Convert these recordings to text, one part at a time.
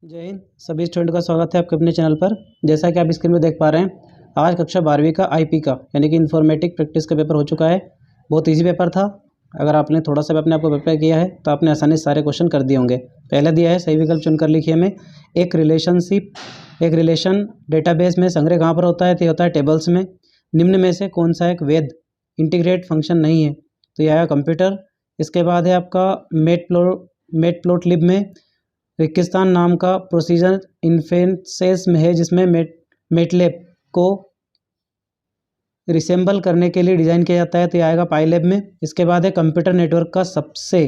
जय हिंद। सभी स्टूडेंट का स्वागत है आपके अपने चैनल पर। जैसा कि आप स्क्रीन में देख पा रहे हैं, आज कक्षा 12वीं का आईपी का यानी कि इन्फॉर्मेटिक प्रैक्टिस का पेपर हो चुका है। बहुत इजी पेपर था। अगर आपने थोड़ा सा भी अपने आप को प्रिपेयर किया है तो आपने आसानी से सारे क्वेश्चन कर दिए होंगे। पहले दिया है सही विकल्प चुनकर लिखिए हमें। एक रिलेशन डेटाबेस में संग्रह कहाँ पर होता है? तो ये होता है टेबल्स में। निम्न में से कौन सा एक वैध इंटीग्रेट फंक्शन नहीं है? तो यह आएगा कंप्यूटर। इसके बाद है आपका मैटप्लोटलिब में रेगिस्तान नाम का प्रोसीजर इन्फेंसेस में है, जिसमें मेटलैब को रिसेंबल करने के लिए डिज़ाइन किया जाता है। तो ये आएगा पाईलैब में। इसके बाद है कंप्यूटर नेटवर्क का सबसे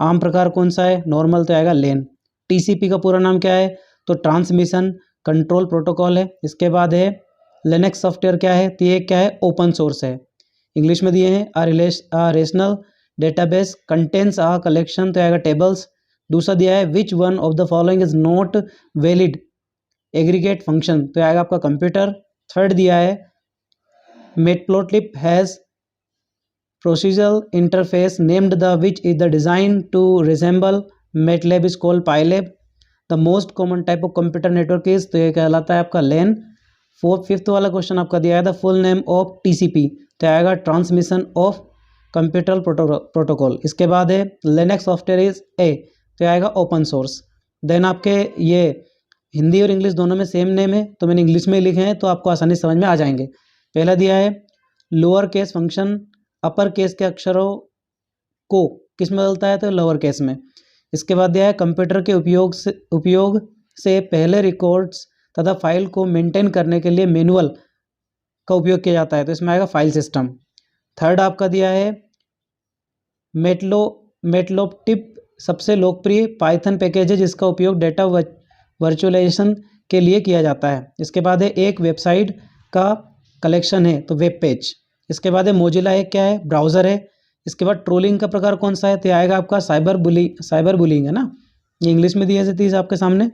आम प्रकार कौन सा है? नॉर्मल। तो आएगा लैन। टीसीपी का पूरा नाम क्या है? तो ट्रांसमिशन कंट्रोल प्रोटोकॉल है। इसके बाद है लिनक्स सॉफ्टवेयर क्या है? तो ये क्या है? ओपन सोर्स है। इंग्लिश में दिए हैं a relational database contains a collection. तो आएगा टेबल्स। दूसरा दिया है which one of the following is not valid aggregate function. तो आएगा आपका कंप्यूटर। थर्ड दिया है matplotlib has procedural interface named the which is the design to resemble MATLAB is called pylab. The most common type of computer network is, तो ये कहलाता है आपका लैन। फिफ्थ वाला क्वेश्चन आपका दिया है the full name of TCP. तो आएगा ट्रांसमिशन ऑफ कंप्यूटर प्रोटोकॉल। इसके बाद है लिनक्स सॉफ्टवेयर इज ए। तो आएगा ओपन सोर्स। देन आपके ये हिंदी और इंग्लिश दोनों में सेम नेम है, तो मैंने इंग्लिश में लिखे हैं तो आपको आसानी से समझ में आ जाएंगे। पहला दिया है lower case function upper case के अक्षरों को किस में बदलता है? तो लोअर केस में। इसके बाद दिया है कंप्यूटर के उपयोग से पहले रिकॉर्ड्स तथा फाइल को मेंटेन करने के लिए मैनुअल का उपयोग किया जाता है। तो इसमें आएगा फाइल सिस्टम। थर्ड आपका दिया है मैटप्लोटलिब सबसे लोकप्रिय पाइथन पैकेज है जिसका उपयोग डेटा वर्चुअलाइजेशन के लिए किया जाता है। इसके बाद है एक वेबसाइट का कलेक्शन है, तो वेब पेज। इसके बाद है मोजिला एक क्या है? ब्राउज़र है। इसके बाद ट्रोलिंग का प्रकार कौन सा है? तो आएगा आपका साइबर बुलिंग है ना। ये इंग्लिश में दिए थे आपके सामने।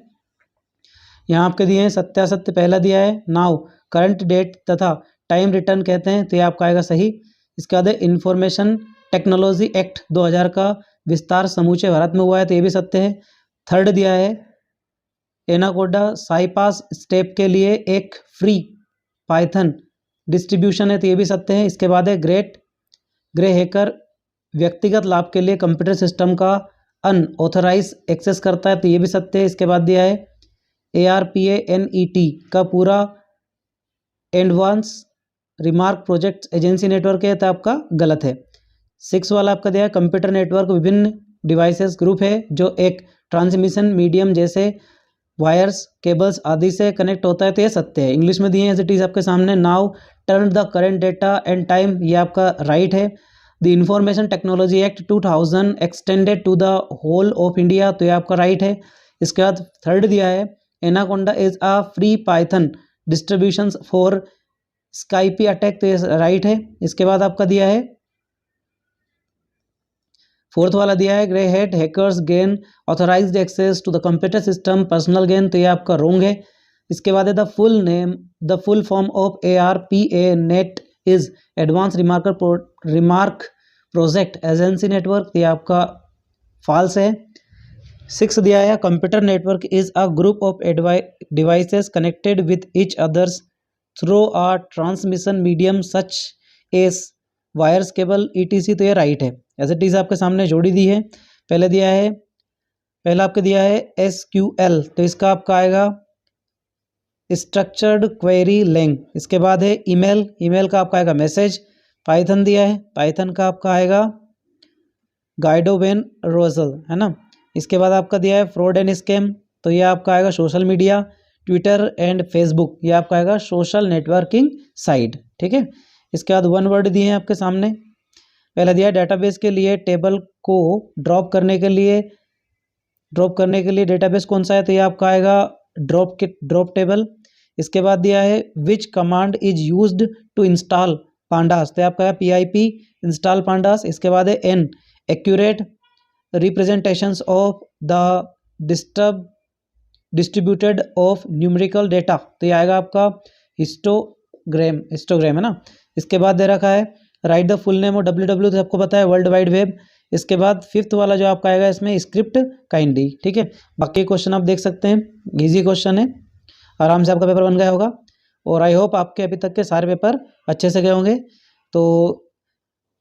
यहाँ आपके दिए हैं सत्यासत्य। पहला दिया है नाउ करंट डेट तथा टाइम रिटर्न कहते हैं, तो ये आपका आएगा सही। इसके बाद है इंफॉर्मेशन टेक्नोलॉजी एक्ट 2000 का विस्तार समूचे भारत में हुआ है, तो ये भी सत्य है। थर्ड दिया है एनाकोडा साईपास स्टेप के लिए एक फ्री पाइथन डिस्ट्रीब्यूशन है, तो ये भी सत्य है। इसके बाद है ग्रे हैकर व्यक्तिगत लाभ के लिए कंप्यूटर सिस्टम का अनऑथराइज एक्सेस करता है, तो ये भी सत्य है। इसके बाद दिया है ARPANET का पूरा advance remark project agency network है, तो आपका गलत है। 6 वाला आपका दिया है कंप्यूटर नेटवर्क विभिन्न डिवाइसेस ग्रुप है जो एक ट्रांसमिशन मीडियम जैसे वायर्स केबल्स आदि से कनेक्ट होता है, तो ये सत्य है। इंग्लिश में दिए हैं एज इट इज आपके सामने now turn the current data and time, ये आपका राइट है। The information technology act 2000 extended to the whole of India, तो ये आपका राइट है। इसके बाद थर्ड दिया है anaconda is a free Python distribution for SciPy attack, तो ये राइट है। इसके बाद आपका दिया है फोर्थ वाला दिया है grey head hackers gain authorized access to the computer system personal gain, तो ये आपका रॉन्ग है। इसके बाद है the full form of ARPANET is advance remark project agency network, तो ये आपका फॉल्स है। 6 दिया है computer network is a group of devices connected with each others through a transmission medium such as wires cable ETC, तो ये right है। As it is आपके सामने जोड़ी दी है। पहला आपके दिया है SQL, तो इसका आपका आएगा स्ट्रक्चर्ड क्वेरी लैंग। इसके बाद है ईमेल का आपका आएगा मैसेज। पाइथन दिया है, पाइथन का आपका आएगा गाइडो वेन रोजल, है ना। इसके बाद आपका दिया है फ्रॉड एंड स्कैम, तो ये आपका आएगा social media Twitter and Facebook, ये आपका आएगा सोशल नेटवर्किंग साइट, ठीक है। इसके बाद वन वर्ड दिए हैं आपके सामने। पहला दिया है डेटाबेस के लिए टेबल को ड्रॉप करने के लिए डेटाबेस कौन सा है? तो ये आपका आएगा ड्रॉप टेबल। इसके बाद दिया है which command is used to install pandas, तो आपका है PIP इंस्टॉल पांडास। इसके बाद है N accurate representations of the distributed of numerical data, तो ये आएगा आपका हिस्टोग्राम है ना। इसके बाद दे रखा है right the full name of WW, तो आपको पता है वर्ल्ड वाइड वेब। इसके बाद फिफ्थ वाला जो आपका आएगा इसमें स्क्रिप्ट काइंडली, ठीक है। बाकी क्वेश्चन आप देख सकते हैं, इजी क्वेश्चन है, आराम से आपका पेपर बन गया होगा। और आई होप आपके अभी तक के सारे पेपर अच्छे से गए होंगे। तो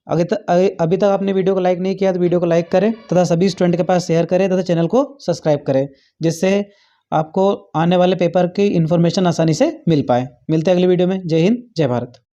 अभी तक आपने वीडियो को लाइक नहीं किया तो वीडियो को लाइक करें तथा सभी स्टूडेंट के पास शेयर करें तथा चैनल को सब्सक्राइब करें, जिससे आपको आने वाले पेपर की इन्फॉर्मेशन आसानी से मिल पाए। मिलते हैं अगली वीडियो में। जय हिंद, जय भारत।